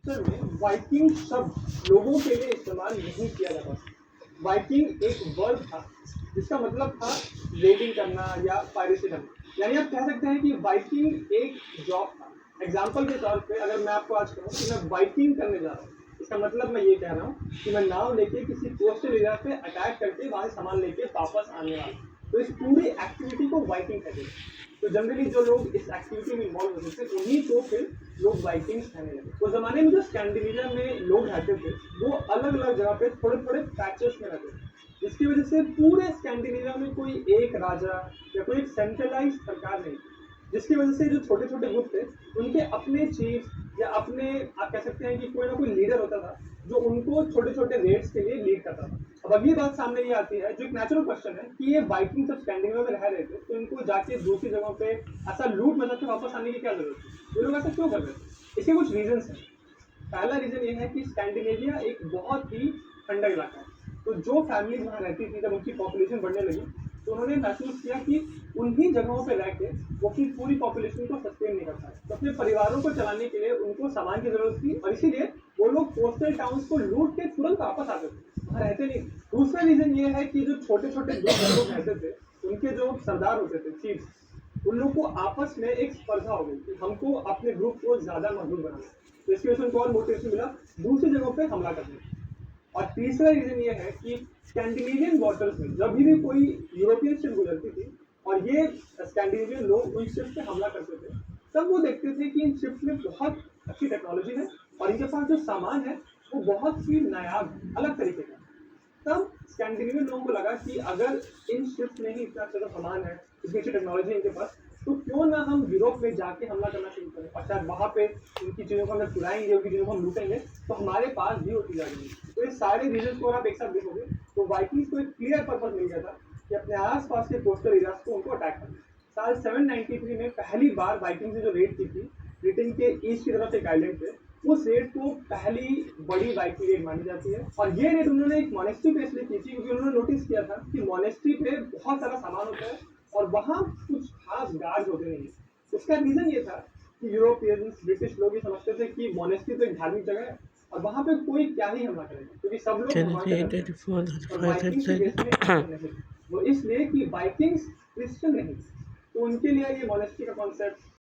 Literature में Viking शब्द लोगों के लिए इस्तेमाल नहीं किया जाता। वाइकिंग एक वर्ड था जिसका मतलब था रेडिंग करना या पायरेसी करना। यानी आप कह सकते हैं कि वाइकिंग एक जॉब था। एग्जाम्पल के तौर पे अगर मैं आपको आज कहूँ कि मैं वाइकिंग करने जा रहा हूँ, इसका मतलब मैं ये कह रहा हूँ कि मैं नाव लेके किसी कोस्टल एरिया पे अटैक करके वहां से सामान लेके वापस आने वाला हूँ। तो इस पूरी एक्टिविटी को वाइकिंग कहते हैं। तो जनरली जो लोग इस एक्टिविटी में इन्वॉल्व होते थे उन्हीं को फिर लोग वाइकिंग्स कहने लगे। उस जमाने में जो स्कैंडिनेविया में लोग रहते थे वो अलग अलग जगह पे थोड़े थोड़े पैचेस में रहते थे, जिसकी वजह से पूरे स्कैंडिनेविया में कोई एक राजा या कोई एक सेंट्रलाइज सरकार नहीं थी, जिसकी वजह से जो छोटे छोटे ग्रुप थे उनके अपने चीफ या अपने आप कह सकते हैं कि कोई ना कोई लीडर होता था जो उनको छोटे छोटे रेड्स के लिए लीड करता था। अब अगली बात सामने ये आती है जो एक नेचुरल क्वेश्चन है कि ये वाइकिंग जब स्कैंडिनेविया में रह रहे थे तो इनको जाके दूसरी जगहों पे ऐसा लूट मचा के वापस आने की क्या जरूरत थी? ये लोग ऐसा क्यों कर रहे थे? इसके कुछ रीजंस हैं। पहला रीजन ये है कि स्कैंडिनेविया एक बहुत ही ठंडा इलाका है। तो जो फैमिली वहाँ रहती थी जब उनकी पॉपुलेशन बढ़ने लगी तो उन्होंने महसूस किया कि उन्हीं जगहों पे रह के वो अपनी पूरी पॉपुलेशन को सस्टेन नहीं कर पाए। तो अपने परिवारों को चलाने के लिए उनको सामान की जरूरत थी और इसीलिए वो लोग कोस्टल टाउन्स को लूट के तुरंत वापस आते थे, वहाँ रहते नहीं। दूसरा रीजन ये है कि जो छोटे छोटे ग्रुप लोग रहते थे उनके जो सरदार होते थे चीफ, उन लोग को आपस में एक स्पर्धा हो गई कि हमको अपने ग्रुप को ज्यादा मजबूत बनाना है। तो इसकी वजह से उनको और मोटिवेशन मिला दूसरी जगहों पे हमला करने का। और तीसरा रीजन ये है कि स्कैंडिनेवियन वाटर्स में जब भी कोई यूरोपियन शिप गुजरती थी और ये स्कैंडिनेवियन लोग उन शिप पे हमला करते थे, तब वो देखते थे कि इन शिप्स में बहुत अच्छी टेक्नोलॉजी है और इनके पास जो सामान है वो बहुत ही नायाब है, अलग तरीके का। तब स्कैंडिनेवियन लोगों को लगा कि अगर इन शिप्स में ही इतना अच्छा सामान है, इतनी अच्छी टेक्नोलॉजी इनके पास, तो क्यों ना हम यूरोप में जाके हमला करना शुरू करें और शायद वहाँ पे उनकी चीज़ों को हम जब चुराएंगे, उनकी चीज़ों को हम लूटेंगे तो हमारे पास भी होती जाएगी। तो ये सारे रीजन को आप एक साथ देखोगे तो वाइकिंग्स को एक क्लियर पर्पज मिल गया था कि अपने आस पास के कोस्टल एरियाज को उनको अटैक करना। साल 793 में पहली बार वाइकिंग्स ने जो रेड की थी ब्रिटेन के ईस्ट की तरफ एक आइलैंड पे, उस रेड को पहली बड़ी वाइकिंग रेड मानी जाती है। और ये रेड उन्होंने एक मॉनेस्ट्री पे इसलिए की थी क्योंकि उन्होंने नोटिस किया था कि मॉनेस्ट्री पे बहुत सारा सामान होता है और वहाँ कुछ खास गार्ड होते नहीं। इसका रीजन ये था कि यूरोपियंस ब्रिटिश लोग ये समझते थे कि मॉनेस्ट्री तो एक धार्मिक जगह है और वहाँ पे कोई क्या ही हमला करेगा क्योंकि सब लोग भगवान के धर्म हैं और वाइकिंग्स के केस में ऐसा नहीं। वो इसलिए कि वाइकिंग्स क्रिश्चियन नहीं थे, तो उनके लिए ये मॉनेस्ट्री का कॉन्सेप्ट